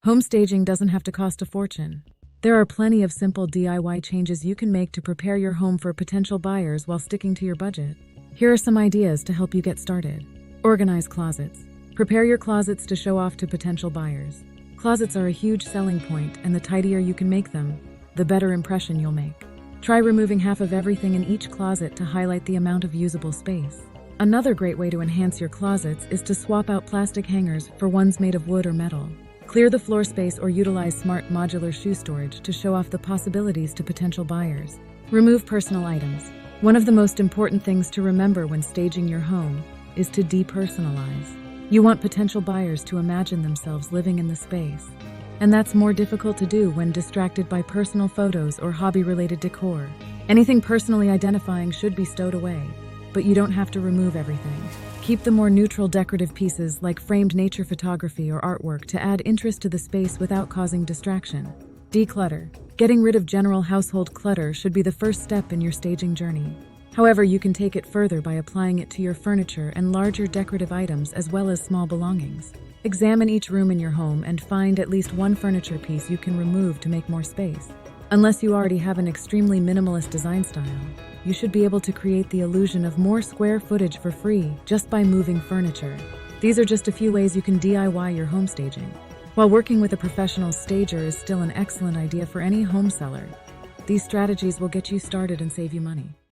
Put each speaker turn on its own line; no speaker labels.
Home staging doesn't have to cost a fortune. There are plenty of simple DIY changes you can make to prepare your home for potential buyers while sticking to your budget. Here are some ideas to help you get started. Organize closets. Prepare your closets to show off to potential buyers. Closets are a huge selling point, and the tidier you can make them, the better impression you'll make. Try removing half of everything in each closet to highlight the amount of usable space. Another great way to enhance your closets is to swap out plastic hangers for ones made of wood or metal. Clear the floor space or utilize smart modular shoe storage to show off the possibilities to potential buyers. Remove personal items. One of the most important things to remember when staging your home is to depersonalize. You want potential buyers to imagine themselves living in the space, and that's more difficult to do when distracted by personal photos or hobby-related decor. Anything personally identifying should be stowed away, but you don't have to remove everything. Keep the more neutral decorative pieces like framed nature photography or artwork to add interest to the space without causing distraction. Declutter. Getting rid of general household clutter should be the first step in your staging journey. However, you can take it further by applying it to your furniture and larger decorative items as well as small belongings. Examine each room in your home and find at least one furniture piece you can remove to make more space. Unless you already have an extremely minimalist design style, you should be able to create the illusion of more square footage for free just by moving furniture. These are just a few ways you can DIY your home staging. While working with a professional stager is still an excellent idea for any home seller, these strategies will get you started and save you money.